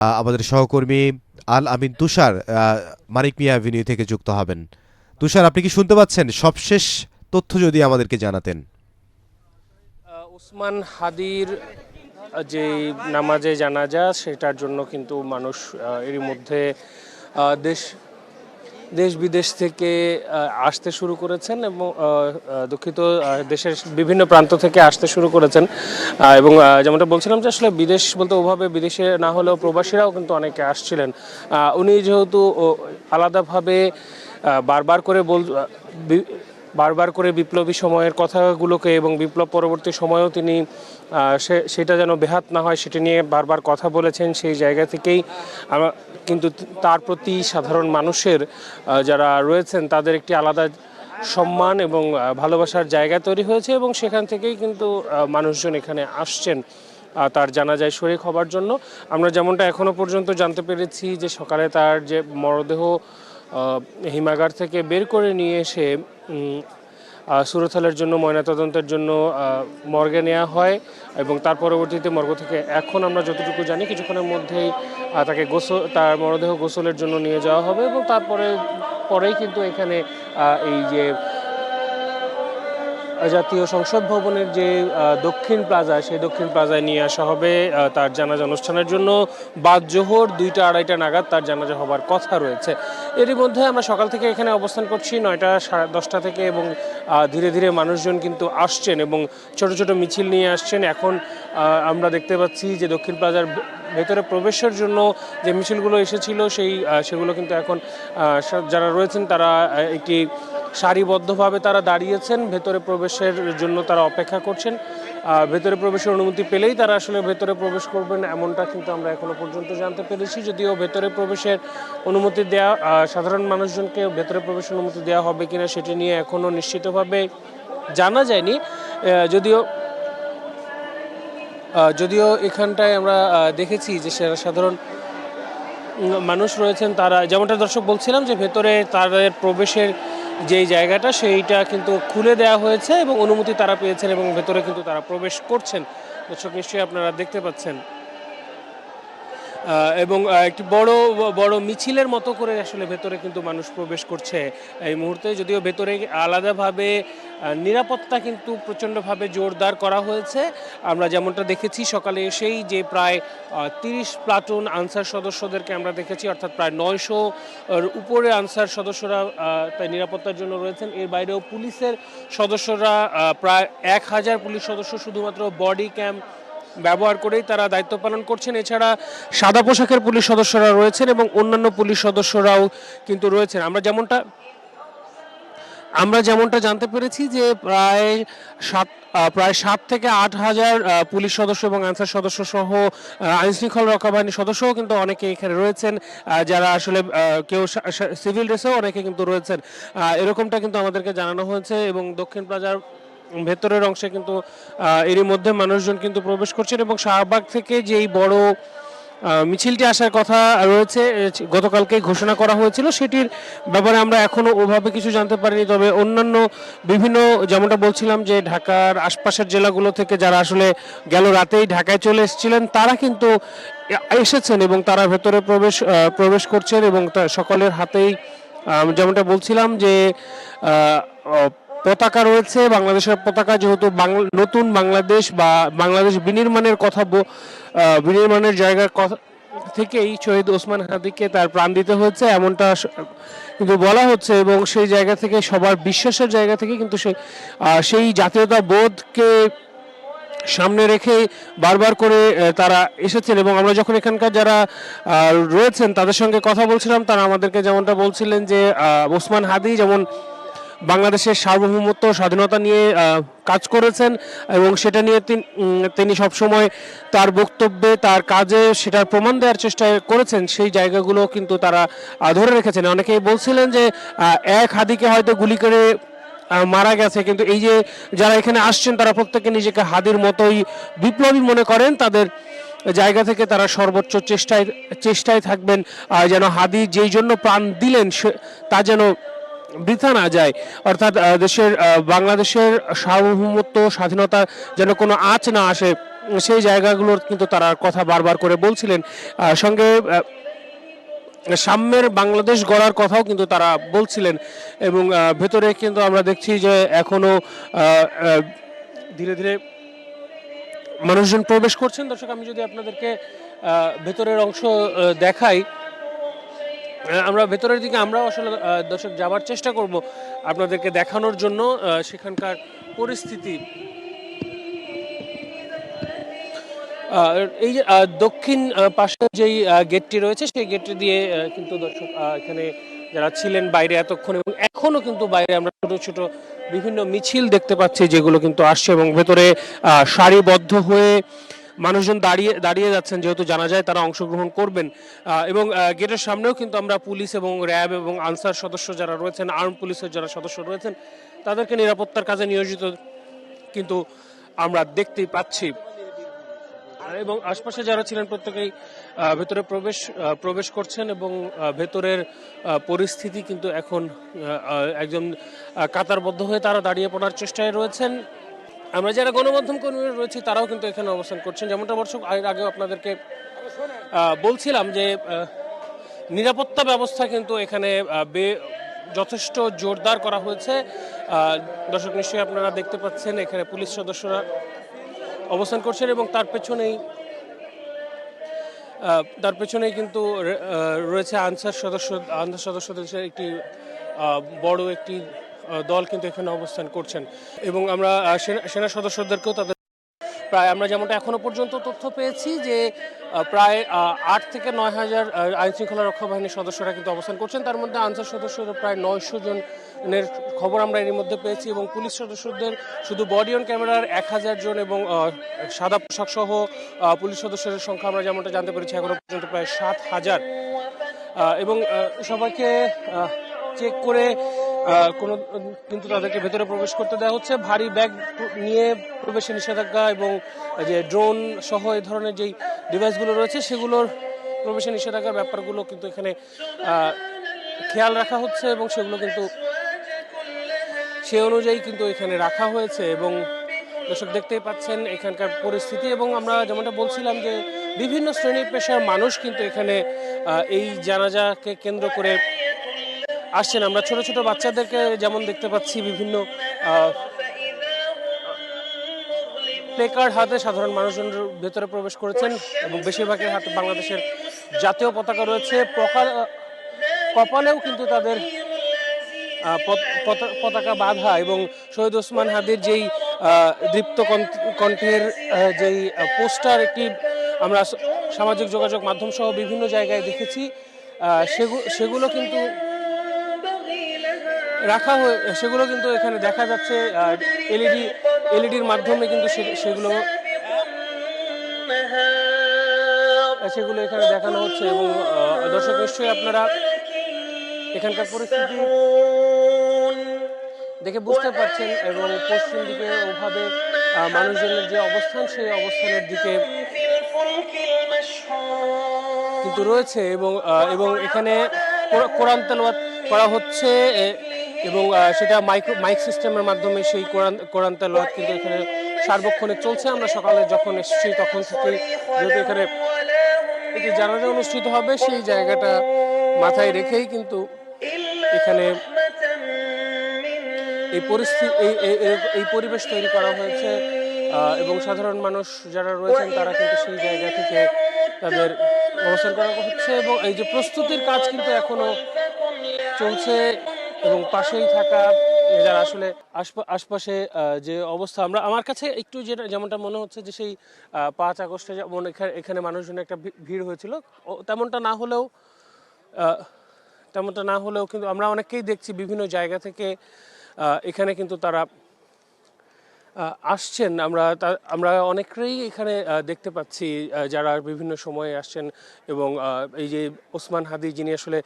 আমাদের সহকর্মী আল আমিন তুষার মানিক মিয়া অ্যাভিনিউ থেকে যুক্ত হবেন। তুষার, আপনি কি শুনতে পাচ্ছেন? সবশেষ তথ্য যদি আমাদেরকে জানাতেন। ওসমান হাদির যে নামাজে জানাজা, সেটার জন্য কিন্তু মানুষ এরই মধ্যে দেশ দেশ বিদেশ থেকে আসতে শুরু করেছেন এবং দুঃখিত, দেশের বিভিন্ন প্রান্ত থেকে আসতে শুরু করেছেন। এবং যেমনটা বলছিলাম যে আসলে বিদেশ বলতে ওভাবে বিদেশে না হলেও প্রবাসীরাও কিন্তু অনেকে আসছিলেন। উনি যেহেতু আলাদাভাবে বারবার করে বারবার করে বিপ্লবী সময়ের কথাগুলোকে এবং বিপ্লব পরবর্তী সময়েও তিনি সেটা যেন বেহাত না হয় সেটা নিয়ে বারবার কথা বলেছেন। সেই জায়গা থেকেই কিন্তু তার প্রতি সাধারণ মানুষের যারা রয়েছেন তাদের একটি আলাদা সম্মান এবং ভালোবাসার জায়গা তৈরি হয়েছে এবং সেখান থেকেই কিন্তু মানুষজন এখানে আসছেন তার জানাজায় শরীক হবার জন্য। আমরা যেমনটা এখনো পর্যন্ত জানতে পেরেছি যে সকালে তার যে মরদেহ হিমাগার থেকে বের করে নিয়ে এসে সুরতহালের জন্য ময়নাতদন্তের জন্য মর্গে নেওয়া হয় এবং তার পরবর্তীতে মর্গ থেকে এখন আমরা যতটুকু জানি কিছুক্ষণের মধ্যেই তাকে তার মরদেহ গোসলের জন্য নিয়ে যাওয়া হবে এবং পরেই কিন্তু এখানে এই যে জাতীয় সংসদ ভবনের যে দক্ষিণ প্লাজা, সেই দক্ষিণ প্লাজায় নিয়ে আসা হবে তার জানাজা অনুষ্ঠানের জন্য। বাদ জোহর 2টা-2:30 নাগাদ তার জানাজা হবার কথা রয়েছে। এরই মধ্যে আমরা সকাল থেকে এখানে অবস্থান করছি 9টা, 10:30 থেকে এবং ধীরে ধীরে মানুষজন কিন্তু আসছেন এবং ছোট ছোট মিছিল নিয়ে আসছেন। এখন আমরা দেখতে পাচ্ছি যে দক্ষিণ প্লাজার ভেতরে প্রবেশের জন্য যে মিছিলগুলো এসেছিল সেগুলো কিন্তু এখন যারা রয়েছেন তারা একটি সারিবদ্ধভাবে তারা দাঁড়িয়েছেন। ভেতরে প্রবেশের জন্য তারা অপেক্ষা করছেন। ভেতরে প্রবেশের অনুমতি পেলেই তারা আসলে ভেতরে প্রবেশ করবেন, এমনটা কিন্তু আমরা এখনো পর্যন্ত জানতে পেরেছি। যদিও ভেতরে প্রবেশের অনুমতি দেওয়া, সাধারণ মানুষজনকে ভেতরে প্রবেশের অনুমতি দেওয়া হবে কিনা সেটি নিয়ে এখনো নিশ্চিতভাবে জানা যায়নি। যদিও এখানটায় আমরা দেখেছি যে সাধারণ মানুষ রয়েছেন, তারা যেমনটা দর্শক বলছিলাম যে ভেতরে তাদের প্রবেশের যেই জায়গাটা সেইটা কিন্তু খুলে দেওয়া হয়েছে এবং অনুমতি তারা পেয়েছেন এবং ভেতরে কিন্তু তারা প্রবেশ করছেন। দর্শক নিশ্চয়ই আপনারা দেখতে পাচ্ছেন এবং একটি বড় বড় মিছিলের মতো করে আসলে ভেতরে কিন্তু মানুষ প্রবেশ করছে এই মুহূর্তে। যদিও ভেতরে আলাদাভাবে নিরাপত্তা কিন্তু প্রচণ্ডভাবে জোরদার করা হয়েছে। আমরা যেমনটা দেখেছি সকালে এসেই যে প্রায় 30 প্লাটুন আনসার সদস্যদেরকে আমরা দেখেছি, অর্থাৎ প্রায় 900-এর উপরে আনসার সদস্যরা তাই নিরাপত্তার জন্য রয়েছেন। এর বাইরেও পুলিশের সদস্যরা প্রায় 1000 পুলিশ সদস্য শুধুমাত্র বডি ক্যাম্প ব্যবহার করেই তারা দায়িত্ব পালন করছেন। এছাড়া সাদা পোশাকের পুলিশ সদস্যরা রয়েছেন এবং অন্যান্য পুলিশ সদস্যরাও কিন্তু রয়েছেন। আমরা যেমনটা জানতে পেরেছি যে প্রায় 7 থেকে 8 হাজার পুলিশ সদস্য এবং আনসার সদস্য সহ আইনশৃঙ্খলা রক্ষা বাহিনীর সদস্যও কিন্তু অনেকে এখানে রয়েছেন, যারা আসলে কেউ সিভিল ড্রেসেও অনেকে কিন্তু রয়েছেন, এরকমটা কিন্তু আমাদেরকে জানানো হয়েছে। এবং দক্ষিণ প্লাজার ভেতরের অংশে কিন্তু এরই মধ্যে মানুষজন কিন্তু প্রবেশ করছেন এবং শাহবাগ থেকে যেই বড় মিছিলটি আসার কথা রয়েছে, গতকালকে ঘোষণা করা হয়েছিল, সেটির ব্যাপারে আমরা এখনো ওভাবে কিছু জানতে পারিনি। তবে অন্যান্য বিভিন্ন, যেমনটা বলছিলাম যে ঢাকার আশপাশের জেলাগুলো থেকে যারা আসলে গেল রাতেই ঢাকায় চলে এসেছিলেন তারা কিন্তু এসেছেন এবং তারা ভেতরে প্রবেশ করছেন এবং সকলের হাতেই যেমনটা বলছিলাম যে পতাকা রয়েছে, বাংলাদেশের পতাকা। যেহেতু নতুন বাংলাদেশ বা বাংলাদেশ বিনির্মাণের জায়গার কথা থেকেই শহীদ ওসমান হাদিকে তার প্রাণ দিতে হয়েছে এমনটা কিন্তু বলা হচ্ছে এবং সেই জায়গা থেকে সবার বিশ্বাসের জায়গা থেকে কিন্তু সেই জাতীয়তা বোধকে সামনে রেখে বারবার করে তারা এসেছেন। এবং আমরা যখন এখানকার যারা রয়েছেন তাদের সঙ্গে কথা বলছিলাম, তারা আমাদেরকে যেমনটা বলছিলেন যে ওসমান হাদি যেমন বাংলাদেশের সার্বভৌমত্ব স্বাধীনতা নিয়ে কাজ করেছেন এবং সেটা নিয়ে তিনি সবসময় তার বক্তব্যে তার কাজে সেটার প্রমাণ দেওয়ার চেষ্টা করেছেন, সেই জায়গাগুলো কিন্তু তারা ধরে রেখেছেন। অনেকেই বলছিলেন যে এক হাদিকে হয়তো গুলি করে মারা গেছে, কিন্তু এই যে যারা এখানে আসছেন তারা প্রত্যেকে নিজেকে হাদির মতোই বিপ্লবী মনে করেন। তাদের জায়গা থেকে তারা সর্বোচ্চ চেষ্টায় থাকবেন যেন হাদি যেই জন্য প্রাণ দিলেন তা যেন বৃথা না যায়, অর্থাৎ বাংলাদেশের সার্বভৌমত্ব স্বাধীনতা যেন কোনো আঁচ না আসে সেই জায়গাগুলোর কিন্তু তারা কথা বারবার করে বলছিলেন। সঙ্গে সাম্যের বাংলাদেশ গড়ার কথাও কিন্তু তারা বলছিলেন। এবং ভেতরে কিন্তু আমরা দেখছি যে এখনো ধীরে ধীরে মানুষজন প্রবেশ করছেন। দর্শক, আমি যদি আপনাদেরকে ভেতরের অংশ দেখাই, আমরা ভেতরের দিকে আমরাও আসলে দর্শক যাবার চেষ্টা করব আপনাদেরকে দেখানোর জন্য সেখানকার পরিস্থিতি। এই যে দক্ষিণ পাশে যেই গেটটি রয়েছে সেই গেটটি দিয়ে কিন্তু দর্শক এখানে যারা ছিলেন বাইরে এতক্ষণ এবং এখনো কিন্তু বাইরে আমরা ছোট ছোট বিভিন্ন মিছিল দেখতে পাচ্ছি যেগুলো কিন্তু আসছে এবং ভেতরে সারিবদ্ধ হয়ে মানুষজন দাঁড়িয়ে দাঁড়িয়ে যাচ্ছেন, যেহেতু জানা যায় তারা অংশগ্রহণ করবেন। এবং গেটের সামনেও কিন্তু আমরা পুলিশ এবং র্যাব এবং আনসার সদস্য যারা রয়েছেন, আর্ম পুলিশের যারা সদস্য রয়েছেন, তাদেরকে নিরাপত্তার কাজে নিয়োজিত কিন্তু আমরা দেখতেই পাচ্ছি। এবং আশপাশে যারা ছিলেন প্রত্যেকেই ভেতরে প্রবেশ করছেন এবং ভেতরের পরিস্থিতি কিন্তু এখন একদম কাতারবদ্ধ হয়ে তারা দাঁড়িয়ে পড়ার চেষ্টায় রয়েছেন। আমরা যারা গণমাধ্যম কর্মী রয়েছি তারাও কিন্তু এখানে অবস্থান করছেন। যেমনটা দর্শক আগেও আপনাদেরকে বলছিলাম যে নিরাপত্তা ব্যবস্থা কিন্তু এখানে যথেষ্ট জোরদার করা হয়েছে। দর্শক, নিশ্চয়ই আপনারা দেখতে পাচ্ছেন এখানে পুলিশ সদস্যরা অবস্থান করছেন এবং তার পেছনেই কিন্তু রয়েছে আনসার সদস্যদের একটি বড় একটি দল কিন্তু এখানে অবস্থান করছেন। এবং আমরা সেনা সদস্যদেরকেও তাদের প্রায় আমরা যেমনটা এখনো পর্যন্ত তথ্য পেয়েছি যে প্রায় 8 থেকে 9 হাজার আইন শৃঙ্খলা রক্ষা বাহিনীর সদস্যরা কিন্তু অবস্থান করছেন। তার মধ্যে আনসার সদস্যরা প্রায় 900 জনের খবর আমরা এর মধ্যে পেয়েছি এবং পুলিশ সদস্যদের শুধু বডি অন ক্যামেরার 1000 জন এবং সাদা পোশাক সহ পুলিশ সদস্যদের সংখ্যা আমরা যেমনটা জানতে পেরেছি এখনো পর্যন্ত প্রায় 7000। এবং সবাইকে চেক করে কোনো কিন্তু তাদেরকে ভেতরে প্রবেশ করতে দেওয়া হচ্ছে। ভারী ব্যাগ নিয়ে প্রবেশে নিষেধাজ্ঞা এবং যে ড্রোন সহ এই ধরনের যেই ডিভাইসগুলো রয়েছে সেগুলোর প্রবেশে নিষেধাজ্ঞার ব্যাপারগুলো কিন্তু এখানে খেয়াল রাখা হচ্ছে এবং সেগুলো কিন্তু সে অনুযায়ী কিন্তু এখানে রাখা হয়েছে। এবং দর্শক দেখতেই পাচ্ছেন এখানকার পরিস্থিতি। এবং আমরা যেমনটা বলছিলাম যে বিভিন্ন শ্রেণী পেশার মানুষ কিন্তু এখানে এই জানাজাকে কেন্দ্র করে আসছেন। আমরা ছোট ছোট বাচ্চাদেরকে যেমন দেখতে পাচ্ছি বিভিন্ন প্লেকার্ড হাতে সাধারণ মানুষজন ভেতরে প্রবেশ করেছেন এবং বেশিরভাগের হাতে বাংলাদেশের জাতীয় পতাকা রয়েছে। কপালেও কিন্তু তাদের পতাকা বাঁধা এবং শহীদ ওসমান হাদির যেই দীপ্ত কণ্ঠের যেই পোস্টার একটি আমরা সামাজিক যোগাযোগ মাধ্যম সহ বিভিন্ন জায়গায় দেখেছি, সেগুলো কিন্তু সেগুলো কিন্তু এখানে দেখা যাচ্ছে এলইডির মাধ্যমে কিন্তু সেগুলো এখানে দেখানো হচ্ছে। এবং দর্শক, নিশ্চয়ই আপনারা এখানকার পরিস্থিতি দেখে বুঝতে পারছেন এবং পশ্চিম দিকে ওভাবে মানুষজনের যে অবস্থান সেই অবস্থানের দিকে কিন্তু রয়েছে। এবং এখানে কোরআন তেলাওয়াত করা হচ্ছে এবং সেটা মাইক সিস্টেমের মাধ্যমে সেই কোরআন তেলাওয়াত কিন্তু এখানে সার্বক্ষণিক চলছে। আমরা সকালে যখন এসেছি তখন থেকেই, যেহেতু এখানে একটি জানাজা অনুষ্ঠিত হবে সেই জায়গাটা মাথায় রেখেই কিন্তু এখানে এই পরিবেশ তৈরি করা হয়েছে। এবং সাধারণ মানুষ যারা রয়েছেন তারা কিন্তু সেই জায়গা থেকে তাদের অবস্থান করা হচ্ছে এবং এই যে প্রস্তুতির কাজ কিন্তু এখনো চলছে। এবং পাশেই থাকা যারা আসলে আশপাশে যে অবস্থা, আমার কাছে একটু যেমনটা মনে হচ্ছে যে সেই 5 আগস্টে যেমন এখানে মানুষজনের একটা ভিড় হয়েছিল, তেমনটা না হলেও কিন্তু আমরা অনেককেই দেখছি বিভিন্ন জায়গা থেকে এখানে কিন্তু তারা আসছেন। আমরা অনেকেই এখানে দেখতে পাচ্ছি যারা বিভিন্ন সময়ে আসছেন। এবং এই যে ওসমান হাদি যিনি আসলে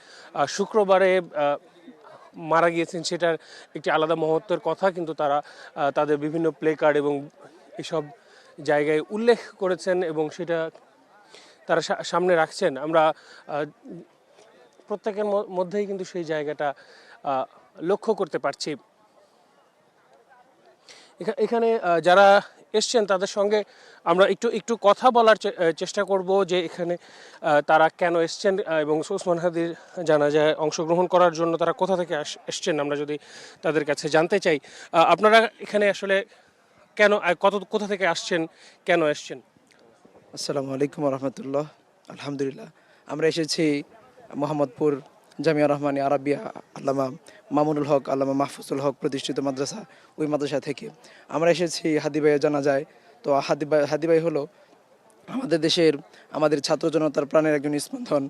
শুক্রবারে মারা গিয়েছেন সেটার একটি আলাদা মহত্বের কথা কিন্তু তারা তাদের বিভিন্ন প্লে কার্ড এবং এসব জায়গায় উল্লেখ করেছেন এবং সেটা তারা সামনে রাখছেন। আমরা প্রত্যেকের মধ্যেই কিন্তু সেই জায়গাটা লক্ষ্য করতে পারছি। এখানে যারা এসছেন তাদের সঙ্গে আমরা একটু একটু কথা বলার চেষ্টা করব যে এখানে তারা কেন এসছেন এবং ওসমান হাদির জানাজায় অংশগ্রহণ করার জন্য তারা কোথা থেকে এসছেন আমরা যদি তাদের কাছে জানতে চাই। আপনারা এখানে আসলে কেন কোথা থেকে আসছেন, কেন এসছেন? আসসালামু আলাইকুম রহমতুল্লাহ। আলহামদুলিল্লাহ, আমরা এসেছি মোহাম্মদপুর জামিয়া রহমানী আরাবিয়া আল্লামা মামুনুল হক আল্লামা মাহফুজুল হক প্রতিষ্ঠিত মাদ্রাসা, ওই মাদ্রাসা থেকে আমরা এসেছি হাদি ভাইয়ের জানাজায়। তো হাদি ভাই হলো আমাদের দেশের, আমাদের ছাত্র জনতার প্রাণের একজন স্পন্দন।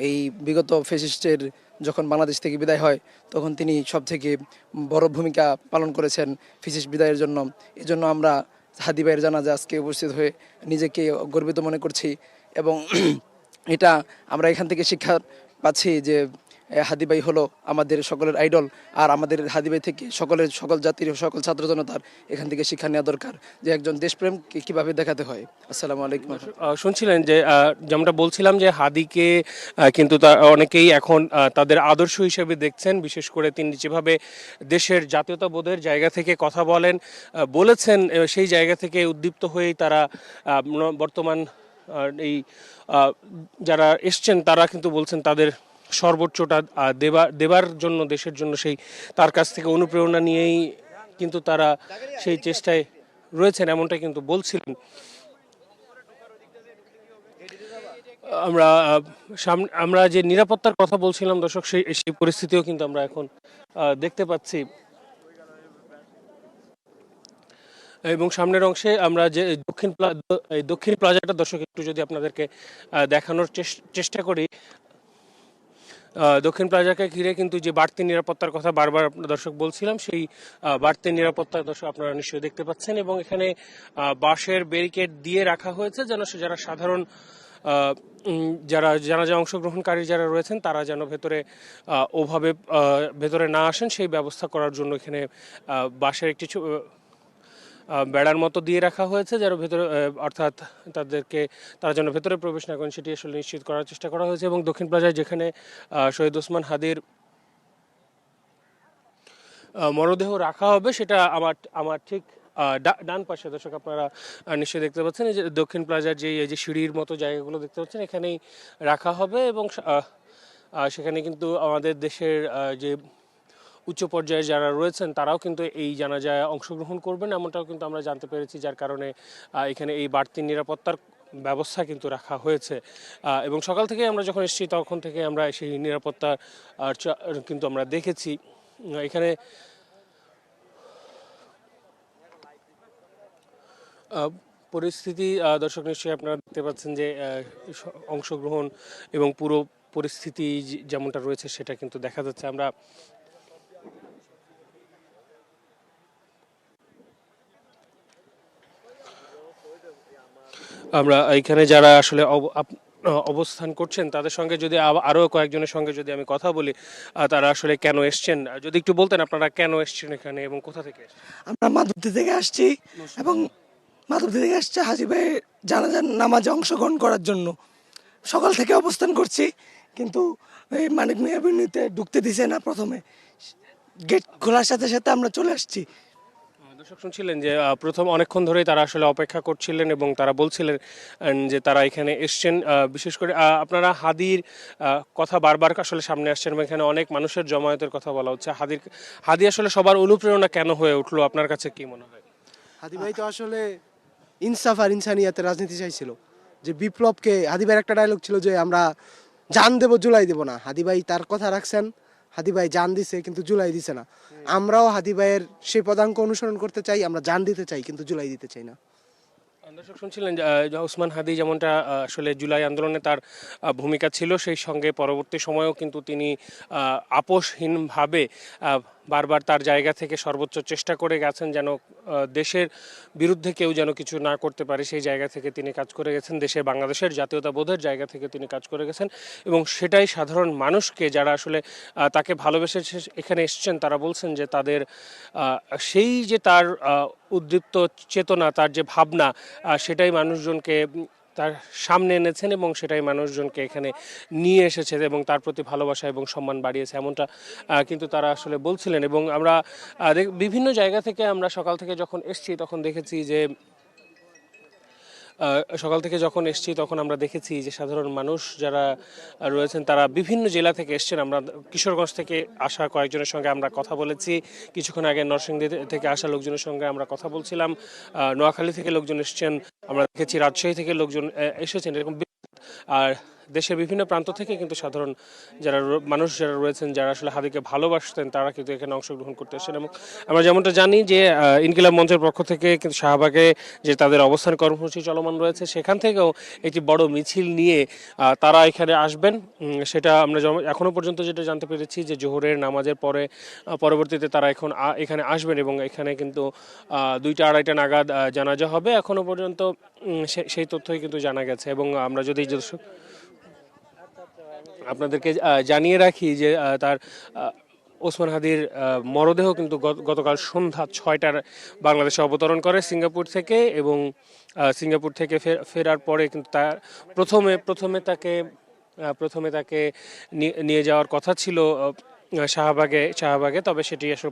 এই বিগত ফ্যাসিস্টের যখন বাংলাদেশ থেকে বিদায় হয় তখন তিনি সব থেকে বড় ভূমিকা পালন করেছেন ফ্যাসিস্ট বিদায়ের জন্য। এজন্য আমরা হাদি ভাইয়ের জানাজা আজকে উপস্থিত হয়ে নিজেকে গর্বিত মনে করছি এবং এটা আমরা এখান থেকে শিক্ষা পাচ্ছি যে হাদি ভাই হলো আমাদের সকলের আইডল। আর আমাদের হাদি ভাই থেকে সকল জাতির সকল ছাত্র জনতার এখান থেকে শিক্ষা নেওয়া দরকার যে একজন দেশপ্রেমকে কিভাবে দেখাতে হয়। আসসালামু আলাইকুম। শুনছিলেন যে যেমনটা বলছিলাম যে হাদিকে কিন্তু অনেকেই এখন তাদের আদর্শ হিসেবে দেখছেন, বিশেষ করে তিনি যেভাবে দেশের জাতীয়তাবোধের জায়গা থেকে কথা বলেছেন সেই জায়গা থেকে উদ্দীপ্ত হয়েই তারা বর্তমান এই যারা এসছেন তারা কিন্তু বলছেন তাদের সর্বোচ্চটা দেবার জন্য, দেশের জন্য সেই তার কাছ থেকে অনুপ্রেরণা নিয়েই কিন্তু তারা সেই চেষ্টায় রয়েছেন, এমনটা কিন্তু বলছিলেন। আমরা যে নিরাপত্তার কথা বলছিলাম দর্শক, সেই পরিস্থিতিও কিন্তু আমরা এখন দেখতে পাচ্ছি। এবং সামনের অংশে আমরা যে দক্ষিণ প্লাজাটা দর্শক একটু যদি আপনাদেরকে দেখানোর চেষ্টা করি, দক্ষিণ প্লাজাকে ঘিরে কিন্তু যে বাড়তি নিরাপত্তার কথা বারবার দর্শক বলছিলাম, সেই বাড়তি নিরাপত্তা দর্শক আপনারা নিশ্চয়ই দেখতে পাচ্ছেন। এবং এখানে বাঁশের ব্যারিকেড দিয়ে রাখা হয়েছে যেন যারা সাধারণ যারা জানাজা অংশগ্রহণকারী যারা রয়েছেন তারা যেন ওভাবে ভেতরে না আসেন, সেই ব্যবস্থা করার জন্য এখানে বাঁশের একটি বেড়ার মতো দিয়ে রাখা হয়েছে যারা ভেতরে, অর্থাৎ তারা যেন ভেতরে প্রবেশ না করেন সেটি আসলে নিশ্চিত করার চেষ্টা করা হয়েছে। এবং দক্ষিণ প্লাজায় যেখানে শহীদ ওসমান হাদির মরদেহ রাখা হবে সেটা আমার ঠিক ডান পাশে দর্শক আপনারা নিশ্চয়ই দেখতে পাচ্ছেন, এই যে দক্ষিণ প্লাজার এই যে সিঁড়ির মতো জায়গাগুলো দেখতে পাচ্ছেন এখানেই রাখা হবে। এবং সেখানে কিন্তু আমাদের দেশের যে উচ্চ পর্যায়ে যারা রয়েছেন তারাও কিন্তু এই জানাজায় অংশগ্রহণ করবেন, এমনটাও কিন্তু আমরা জানতে পেরেছি, যার কারণে এখানে এই বাড়তি নিরাপত্তার ব্যবস্থা কিন্তু রাখা হয়েছে। এবং সকাল থেকে আমরা যখন এসেছি তখন থেকে আমরা সেই নিরাপত্তা কিন্তু আমরা দেখেছি। এখানে পরিস্থিতি দর্শক নিশ্চয়ই আপনারা দেখতে পাচ্ছেন যে অংশগ্রহণ এবং পুরো পরিস্থিতি যেমনটা রয়েছে সেটা কিন্তু দেখা যাচ্ছে। আমরা এখানে যারা আসলে অবস্থান করছেন তাদের সঙ্গে যদি আরো কয়েকজনের সঙ্গে যদি আমি কথা বলি, তারা আসলে কেন এসছেন যদি একটু বলতেন, আপনারা কেন এসছেন এখানে এবং কোথা থেকে? আমরা মাধবদী থেকে আসছি এবং মাধবদী থেকে আসছে হাজি ভাইয়ের জানাজার নামাজে অংশগ্রহণ করার জন্য। সকাল থেকে অবস্থান করছি কিন্তু এই মানিক মিয়া এভিনিউতে ঢুকতে দিছে না, প্রথমে গেট খোলার সাথে সাথে আমরা চলে আসছি। দর্শক শুনছিলেন যে প্রথম অনেকক্ষণ ধরেই তারা আসলে অপেক্ষা করছিলেন এবং তারা বলছিলেন যে তারা এখানে এসছেন। বিশেষ করে আপনারা হাদির কথা বারবার আসলে সামনে আসছেন এবং এখানে অনেক মানুষের জমায়েতের কথা বলা হচ্ছে। হাদি আসলে সবার অনুপ্রেরণা কেন হয়ে উঠলো আপনার কাছে কি মনে হয়? হাদি ভাই তো আসলে ইনসাফ আর ইনসানিয়াতের রাজনীতি চাইছিল, যে বিপ্লবকে, হাদি ভাইয়ের একটা ডায়লগ ছিল যে আমরা জান দেব জুলাই দেব না। হাদি ভাই তার কথা রাখছেন, হাদি ভাই জান দিছে কিন্তু জুলাই দিছে না। আমরাও হাদি ভাইয়ের সেই পদাঙ্ক অনুসরণ করতে চাই, আমরা জান দিতে চাই কিন্তু জুলাই দিতে চাই না। দর্শক শুনছিলেন ওসমান হাদি যেমনটা আসলে জুলাই আন্দোলনে তার ভূমিকা ছিল, সেই সঙ্গে পরবর্তী সময়েও কিন্তু তিনি আপোষহীনভাবে বারবার তার জায়গা থেকে সর্বোচ্চ চেষ্টা করে গেছেন যেন দেশের বিরুদ্ধে কেউ যেন কিছু না করতে পারে, সেই জায়গা থেকে তিনি কাজ করে গেছেন। দেশে বাংলাদেশের জাতীয়তাবোধের জায়গা থেকে তিনি কাজ করে গেছেন এবং সেটাই সাধারণ মানুষকে যারা আসলে তাকে ভালোবেসে এখানে এসছেন তারা বলছেন যে তাদের সেই যে তার উদ্দীপ্ত চেতনা, তার যে ভাবনা, সেটাই মানুষজনকে তার সামনে এনেছেন এবং সেটাই মানুষজনকে এখানে নিয়ে এসেছে এবং তার প্রতি ভালোবাসা এবং সম্মান বাড়িয়েছে, এমনটা কিন্তু তারা আসলে বলছিলেন। এবং আমরা বিভিন্ন জায়গা থেকে আমরা সকাল থেকে যখন এসেছি তখন দেখেছি যে আমরা দেখেছি যে সাধারণ মানুষ যারা রয়েছেন তারা বিভিন্ন জেলা থেকে এসছেন। আমরা কিশোরগঞ্জ থেকে আসা কয়েকজনের সঙ্গে আমরা কথা বলেছি, কিছুক্ষণ আগে নরসিংদী থেকে আসা লোকজনের সঙ্গে আমরা কথা বলছিলাম, নোয়াখালী থেকে লোকজন এসছেন, আমরা দেখেছি রাজশাহী থেকে লোকজন এসেছেন। এরকম আর দেশের বিভিন্ন প্রান্ত থেকে কিন্তু সাধারণ মানুষ যারা রয়েছেন, যারা আসলে হাদিকে ভালোবাসতেন, তারা কিন্তু এখানে অংশগ্রহণ করতে এসেছেন। এবং আমরা যেমনটা জানি যে ইনকিলাব মঞ্চের পক্ষ থেকে কিন্তু শাহবাগে যে তাদের অবস্থান কর্মসূচি চলমান রয়েছে, সেখান থেকেও একটি বড় মিছিল নিয়ে তারা এখানে আসবেন। সেটা আমরা এখনো পর্যন্ত যেটা জানতে পেরেছি যে জোহরের নামাজের পরবর্তীতে তারা এখানে আসবেন এবং এখানে কিন্তু 2টা-2:30 নাগাদ জানাজা হবে। এখনো পর্যন্ত সেই তথ্যই কিন্তু জানা গেছে। এবং আমরা যদি আপনাদেরকে জানিয়ে রাখি যে তার ওসমান হাদির মরদেহ কিন্তু গতকাল সন্ধ্যা 6টার বাংলাদেশে অবতরণ করে সিঙ্গাপুর থেকে। এবং সিঙ্গাপুর থেকে ফেরার পরে কিন্তু তার প্রথমে তাকে নিয়ে যাওয়ার কথা ছিল শাহবাগে, তবে সেটি আসলে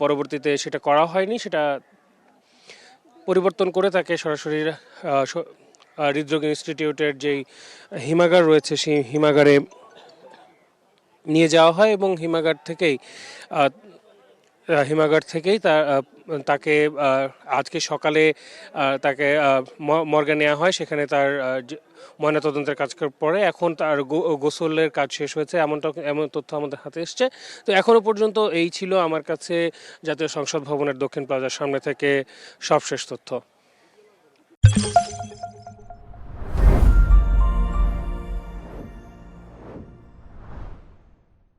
পরবর্তীতে সেটা করা হয়নি। সেটা পরিবর্তন করে তাকে সরাসরি হৃদরোগ ইনস্টিটিউটের যেই হিমাগার রয়েছে সেই হিমাগারে নিয়ে যাওয়া হয় এবং হিমাগার থেকেই তাকে আজকে সকালে তাকে মর্গে নেওয়া হয়। সেখানে তার ময়নাতদন্তের কাজ পরে এখন তার গোসলের কাজ শেষ হয়েছে, এমন তথ্য আমাদের হাতে এসছে। তো এখনো পর্যন্ত এই ছিল আমার কাছে জাতীয় সংসদ ভবনের দক্ষিণ প্লাজার সামনে থেকে সবশেষ তথ্য।